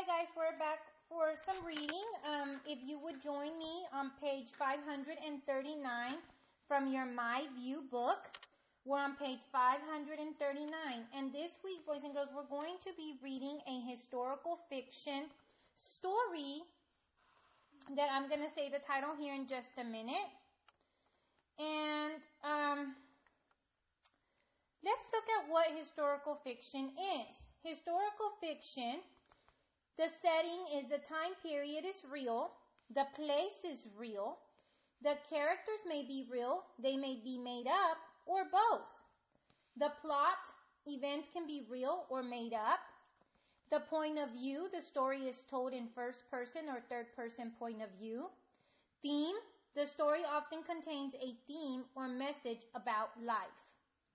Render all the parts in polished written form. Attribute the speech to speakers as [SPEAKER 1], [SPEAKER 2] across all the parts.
[SPEAKER 1] Hi guys, we're back for some reading. If you would join me on page 539 from your My View book. We're on page 539. And this week, boys and girls, we're going to be reading a historical fiction story that I'm going to say the title here in just a minute. And let's look at what historical fiction is. Historical fiction, the setting is the time period is real, the place is real, the characters may be real, they may be made up, or both. The plot, events can be real or made up. The point of view, the story is told in first person or third person point of view. Theme, the story often contains a theme or message about life.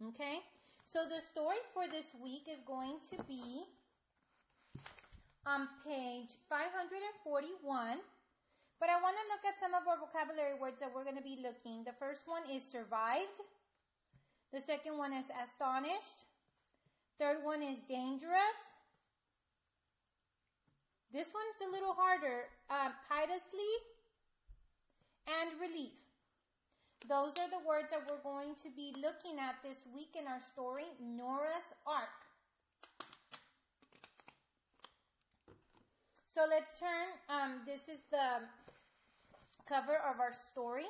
[SPEAKER 1] Okay? So the story for this week is going to be on page 541. But I want to look at some of our vocabulary words that we're going to be looking. The first one is survived. The second one is astonished. Third one is dangerous. This one's a little harder. Piteously and relief. Those are the words that we're going to be looking at this week in our story, Noah's Ark. So let's turn, this is the cover of our story.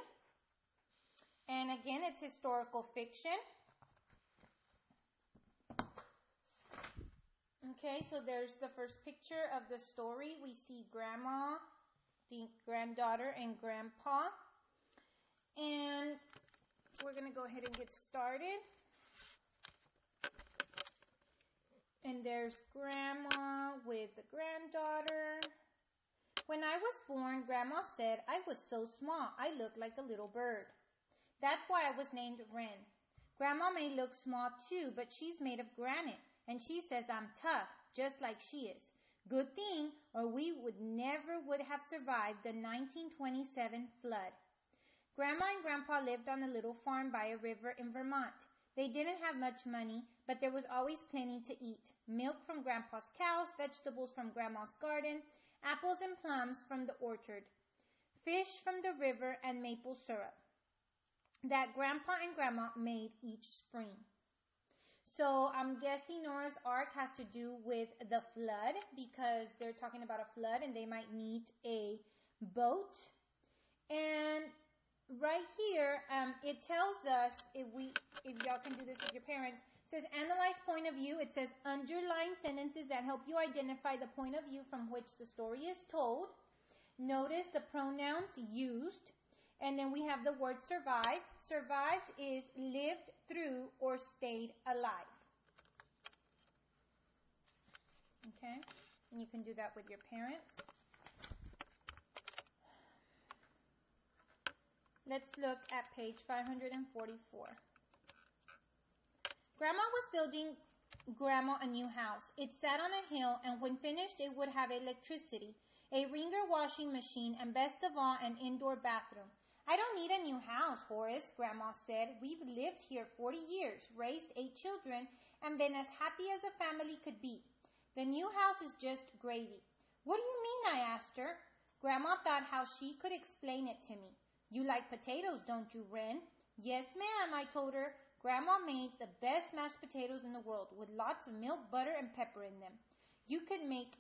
[SPEAKER 1] And again, it's historical fiction. Okay, so there's the first picture of the story. We see grandma, the granddaughter, and grandpa. And we're going to go ahead and get started. And there's grandma with the granddaughter. When I was born, grandma said I was so small, I looked like a little bird. That's why I was named Wren. Grandma may look small too, but she's made of granite. And she says I'm tough, just like she is. Good thing, or we would never have survived the 1927 flood. Grandma and Grandpa lived on a little farm by a river in Vermont. They didn't have much money, but there was always plenty to eat. Milk from Grandpa's cows, vegetables from Grandma's garden, apples and plums from the orchard, fish from the river, and maple syrup that Grandpa and Grandma made each spring. So I'm guessing Noah's Ark has to do with the flood because they're talking about a flood and they might need a boat. And right here, it tells us, if y'all can do this with your parents, it says analyze point of view. It says underline sentences that help you identify the point of view from which the story is told. Notice the pronouns used. And then we have the word survived. Survived is lived through or stayed alive. Okay? And you can do that with your parents. Let's look at page 544. Grandma was building Grandma a new house. It sat on a hill, and when finished, it would have electricity, a wringer washing machine, and best of all, an indoor bathroom. I don't need a new house, Horace, Grandma said. We've lived here 40 years, raised 8 children, and been as happy as a family could be. The new house is just gravy. What do you mean? I asked her. Grandma thought how she could explain it to me. You like potatoes, don't you, Wren? Yes, ma'am, I told her. Grandma made the best mashed potatoes in the world with lots of milk, butter, and pepper in them. You could make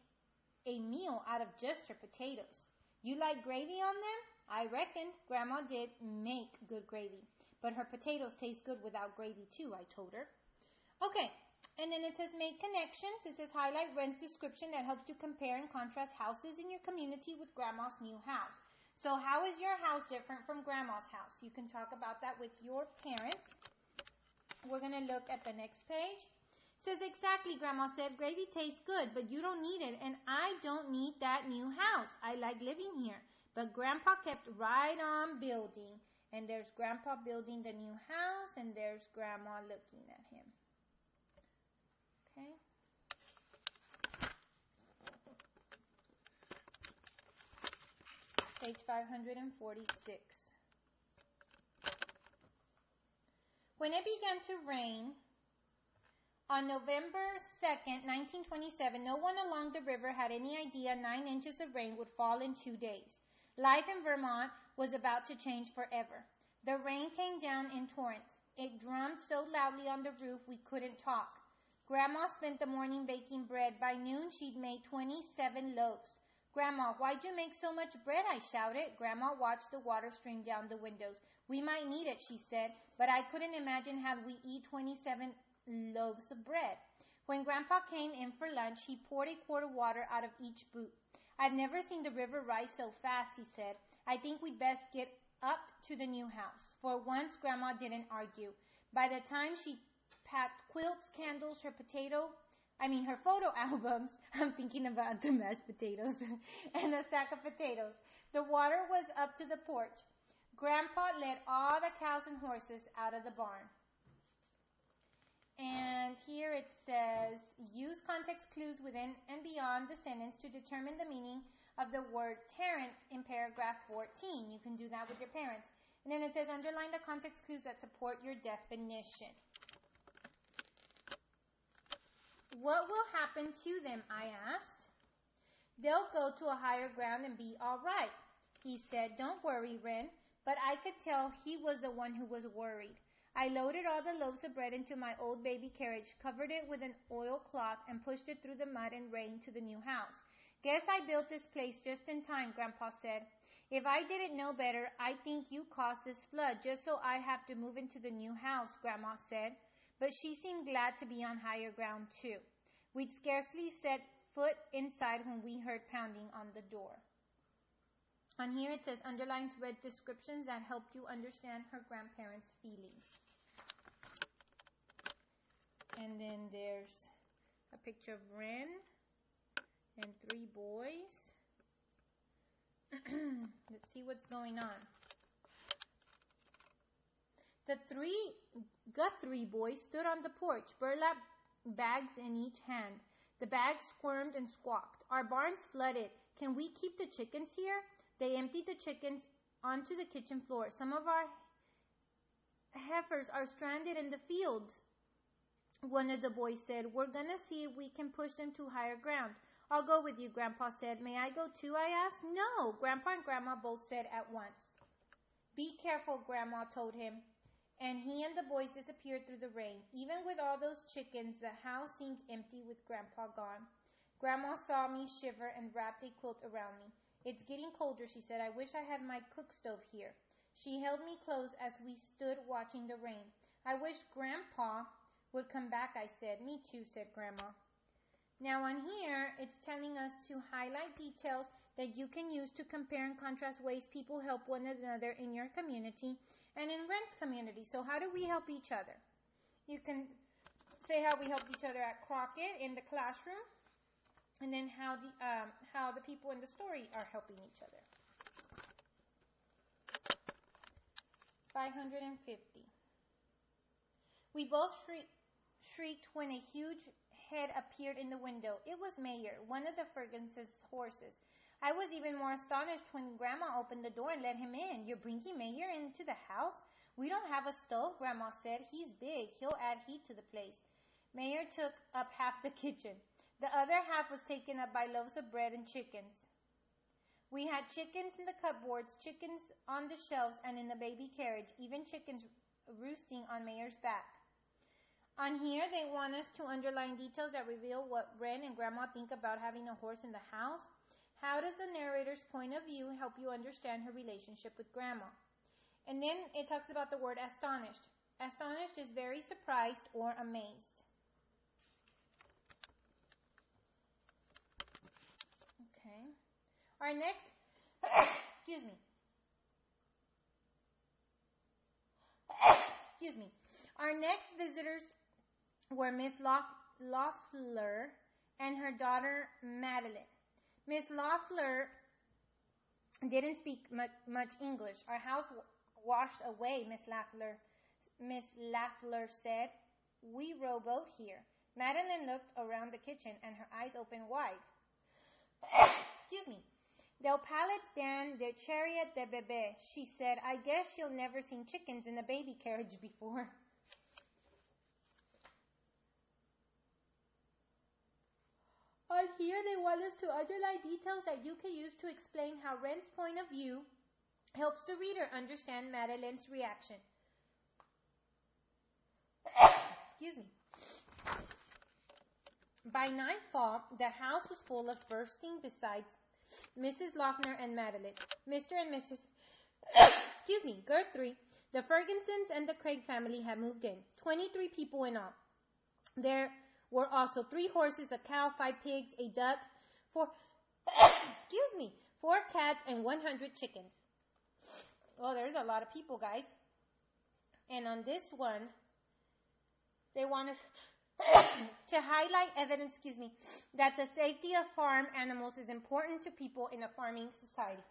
[SPEAKER 1] a meal out of just her potatoes. You like gravy on them? I reckoned Grandma did make good gravy, but her potatoes taste good without gravy too, I told her. Okay, and then it says make connections. It says highlight Wren's description that helps you compare and contrast houses in your community with Grandma's new house. So how is your house different from Grandma's house? You can talk about that with your parents. We're going to look at the next page. It says exactly, Grandma said, gravy tastes good, but you don't need it, and I don't need that new house. I like living here. But Grandpa kept right on building. And there's Grandpa building the new house, and there's Grandma looking at him. Okay. Page 546. When it began to rain, On November 2nd, 1927, no one along the river had any idea 9 inches of rain would fall in 2 days. Life in Vermont was about to change forever. The rain came down in torrents. It drummed so loudly on the roof we couldn't talk. Grandma spent the morning baking bread. By noon, she'd made 27 loaves. Grandma, why'd you make so much bread? I shouted. Grandma watched the water stream down the windows. We might need it, she said, but I couldn't imagine how we eat 27 loaves of bread. When Grandpa came in for lunch, he poured a quart of water out of each boot. I've never seen the river rise so fast, he said. I think we'd best get up to the new house. For once, Grandma didn't argue. By the time she packed quilts, candles, her photo albums, I'm thinking about the mashed potatoes, and a sack of potatoes, the water was up to the porch. Grandpa led all the cows and horses out of the barn. And here it says, use context clues within and beyond the sentence to determine the meaning of the word Terrence in paragraph 14. You can do that with your parents. And then it says, underline the context clues that support your definition. What will happen to them, I asked. They'll go to a higher ground and be all right, he said. Don't worry, Wren. But I could tell he was the one who was worried. I loaded all the loaves of bread into my old baby carriage, covered it with an oilcloth, and pushed it through the mud and rain to the new house. Guess I built this place just in time, Grandpa said. If I didn't know better, I'd think you caused this flood just so I have to move into the new house, Grandma said. But she seemed glad to be on higher ground, too. We'd scarcely set foot inside when we heard pounding on the door. On here it says, underlines read descriptions that helped you understand her grandparents' feelings. And then there's a picture of Wren and 3 boys. Let's see what's going on. The three boys stood on the porch, burlap bags in each hand. The bags squirmed and squawked. Our barn's flooded. Can we keep the chickens here? They emptied the chickens onto the kitchen floor. Some of our heifers are stranded in the fields, one of the boys said. We're going to see if we can push them to higher ground. I'll go with you, Grandpa said. May I go too, I asked. No, Grandpa and Grandma both said at once. Be careful, Grandma told him. And he and the boys disappeared through the rain. Even with all those chickens, the house seemed empty with Grandpa gone. Grandma saw me shiver and wrapped a quilt around me. It's getting colder, she said. I wish I had my cook stove here. She held me close as we stood watching the rain. I wish Grandpa would come back, I said. Me too, said Grandma. Now on here, it's telling us to highlight details that you can use to compare and contrast ways people help one another in your community and in Wren's community. So how do we help each other? You can say how we helped each other at Crockett in the classroom, and then how the people in the story are helping each other. 550. We both shrieked when a huge head appeared in the window. It was Mayer, one of the Ferguson's horses. I was even more astonished when Grandma opened the door and let him in. You're bringing Mayer into the house? We don't have a stove, Grandma said. He's big. He'll add heat to the place. Mayer took up half the kitchen. The other half was taken up by loaves of bread and chickens. We had chickens in the cupboards, chickens on the shelves and in the baby carriage, even chickens roosting on Mayer's back. On here, they want us to underline details that reveal what Wren and Grandma think about having a horse in the house. How does the narrator's point of view help you understand her relationship with Grandma? And then it talks about the word astonished. Astonished is very surprised or amazed. Okay. Our next, excuse me. Our next visitors were Miss Loeffler and her daughter Madeline. Miss Loeffler didn't speak much English. Our house washed away, Miss Loeffler said. We rowboat here. Madeline looked around the kitchen and her eyes opened wide. Excuse me. Del pallets dan de chariot de bebé, she said. I guess she'll never seen chickens in a baby carriage before. But here they want us to underline details that you can use to explain how Ren's point of view helps the reader understand Madeline's reaction. Excuse me. By nightfall, the house was full of bursting besides Mrs. Lochner and Madeline. Mr. and Mrs. Guthrie, the Fergusons and the Craig family had moved in. 23 people in all. There were also 3 horses, a cow, 5 pigs, a duck, 4 cats, and 100 chickens. Oh, there's a lot of people, guys. And on this one, they wanted to highlight evidence, that the safety of farm animals is important to people in a farming society.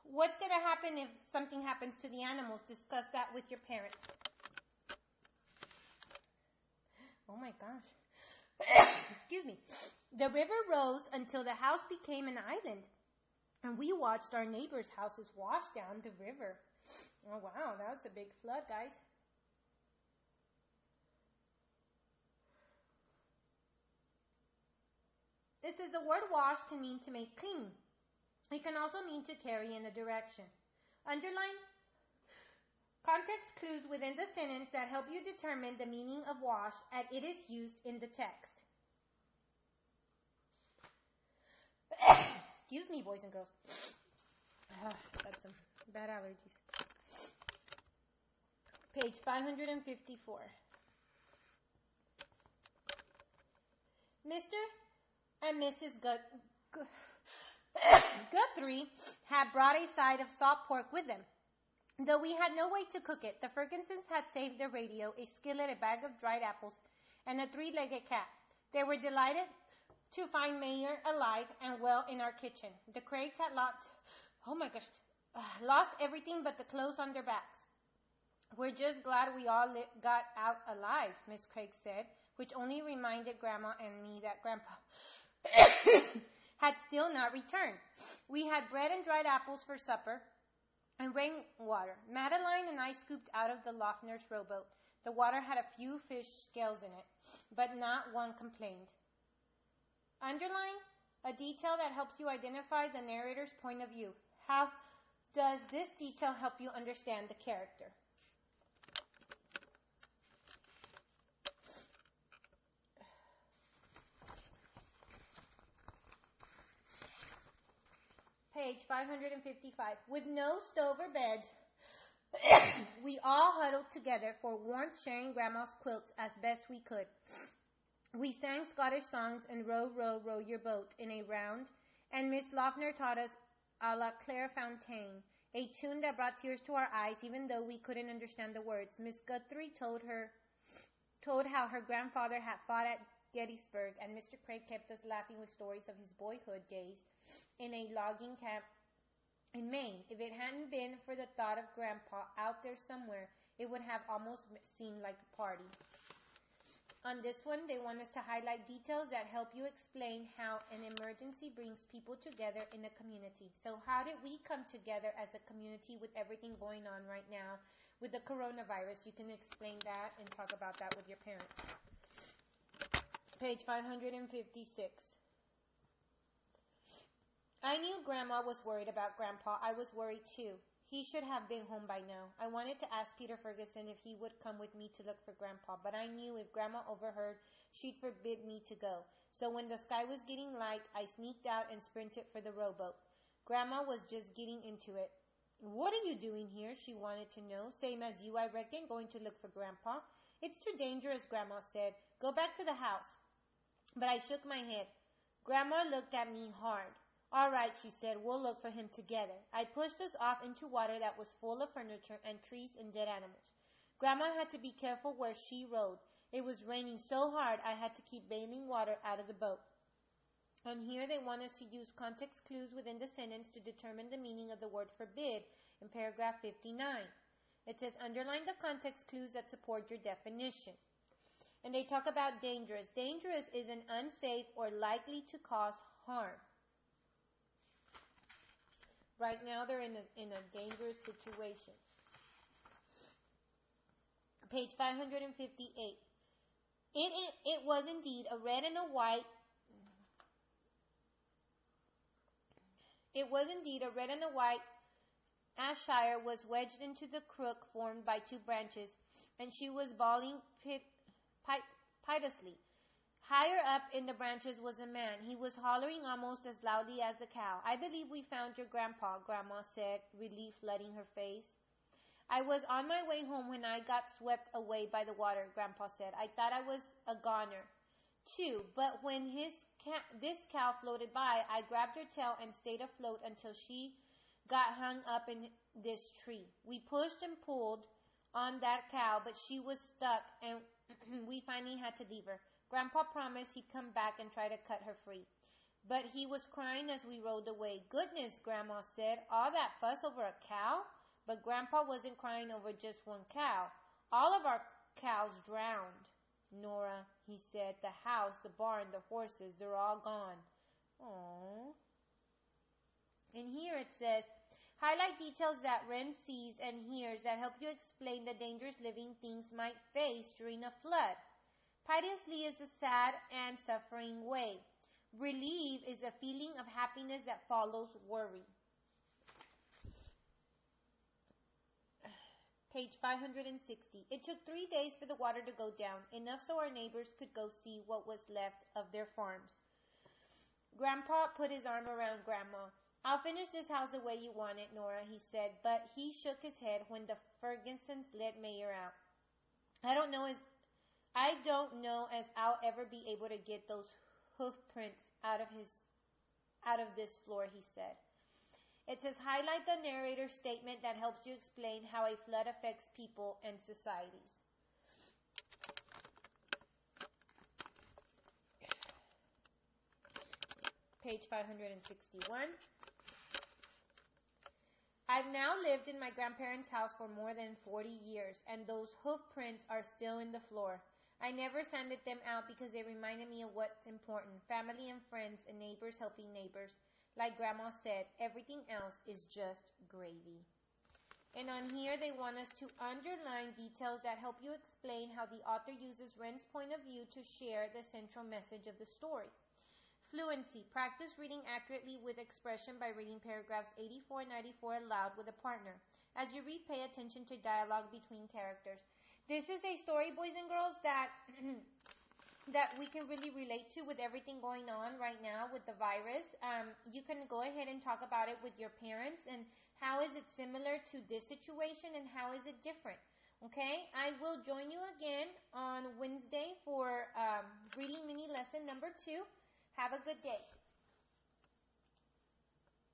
[SPEAKER 1] What's going to happen if something happens to the animals? Discuss that with your parents. Oh my gosh. The river rose until the house became an island. And we watched our neighbors' houses wash down the river. Oh wow, that was a big flood, guys. It says the word wash can mean to make clean. It can also mean to carry in a direction. Underline context clues within the sentence that help you determine the meaning of wash as it is used in the text. Excuse me, boys and girls. Got some bad allergies. Page 554. Mr. and Mrs. Guthrie had brought a side of salt pork with them. Though we had no way to cook it, the Fergusons had saved their radio, a skillet, a bag of dried apples, and a 3-legged cat. They were delighted to find Mayer alive and well in our kitchen. The Craigs had lost everything but the clothes on their backs. We're just glad we all got out alive, Miss Craig said, which only reminded Grandma and me that Grandpa had still not returned. We had bread and dried apples for supper and rainwater. Madeline and I scooped out of the Lochner's rowboat. The water had a few fish scales in it, but not one complained. Underline a detail that helps you identify the narrator's point of view. How does this detail help you understand the character? Page 555. With no stove or beds, we all huddled together for warmth, sharing Grandma's quilts as best we could. We sang Scottish songs and row, row, row your boat in a round, and Miss Lochner taught us a la Claire Fontaine, a tune that brought tears to our eyes even though we couldn't understand the words. Miss Guthrie told how her grandfather had fought at Gettysburg, and Mr. Craig kept us laughing with stories of his boyhood days in a logging camp in Maine. If it hadn't been for the thought of Grandpa out there somewhere, it would have almost seemed like a party. On this one, they want us to highlight details that help you explain how an emergency brings people together in a community. So how did we come together as a community with everything going on right now with the coronavirus? You can explain that and talk about that with your parents. Page 556. I knew Grandma was worried about Grandpa. I was worried too. He should have been home by now. I wanted to ask Peter Ferguson if he would come with me to look for Grandpa, but I knew if Grandma overheard, she'd forbid me to go. So when the sky was getting light, I sneaked out and sprinted for the rowboat. Grandma was just getting into it. What are you doing here? She wanted to know. Same as you, I reckon, going to look for Grandpa. It's too dangerous, Grandma said. Go back to the house. But I shook my head. Grandma looked at me hard. All right, she said, we'll look for him together. I pushed us off into water that was full of furniture and trees and dead animals. Grandma had to be careful where she rowed. It was raining so hard I had to keep bailing water out of the boat. On here they want us to use context clues within the sentence to determine the meaning of the word forbid in paragraph 59. It says underline the context clues that support your definition. And they talk about dangerous. Dangerous is an unsafe or likely to cause harm. Right now, they're in a dangerous situation. Page 558. It was indeed a red and a white It was indeed a red and a white. Ayrshire was wedged into the crook formed by two branches, and she was bawling piteously. Higher up in the branches was a man. He was hollering almost as loudly as the cow. "I believe we found your grandpa," Grandma said, relief flooding her face. "I was on my way home when I got swept away by the water," Grandpa said. "I thought I was a goner, too, but when this cow floated by, I grabbed her tail and stayed afloat until she got hung up in this tree. We pushed and pulled on that cow, but she was stuck, and we finally had to leave her. Grandpa promised he'd come back and try to cut her free, but he was crying as we rode away." "Goodness," Grandma said, "all that fuss over a cow?" But Grandpa wasn't crying over just one cow. "All of our cows drowned, Nora," he said. "The house, the barn, the horses, they're all gone." Aww. And here it says, highlight details that Wren sees and hears that help you explain the dangers living things might face during a flood. Piteously is a sad and suffering way. Relief is a feeling of happiness that follows worry. Page 560. It took 3 days for the water to go down, enough so our neighbors could go see what was left of their farms. Grandpa put his arm around Grandma. "I'll finish this house the way you want it, Nora," he said, but he shook his head when the Fergusons let Mayor out. I don't know as I'll ever be able to get those hoof prints out of this floor," he said. It says, highlight the narrator's statement that helps you explain how a flood affects people and societies. Page 561. I've now lived in my grandparents' house for more than 40 years, and those hoof prints are still in the floor. I never sanded them out because they reminded me of what's important, family and friends and neighbors helping neighbors. Like Grandma said, everything else is just gravy. And on here they want us to underline details that help you explain how the author uses Wren's point of view to share the central message of the story. Fluency. Practice reading accurately with expression by reading paragraphs 84 and 94 aloud with a partner. As you read, pay attention to dialogue between characters. This is a story, boys and girls, that we can really relate to with everything going on right now with the virus. You can go ahead and talk about it with your parents and how is it similar to this situation and how is it different. Okay, I will join you again on Wednesday for reading mini lesson number 2. Have a good day.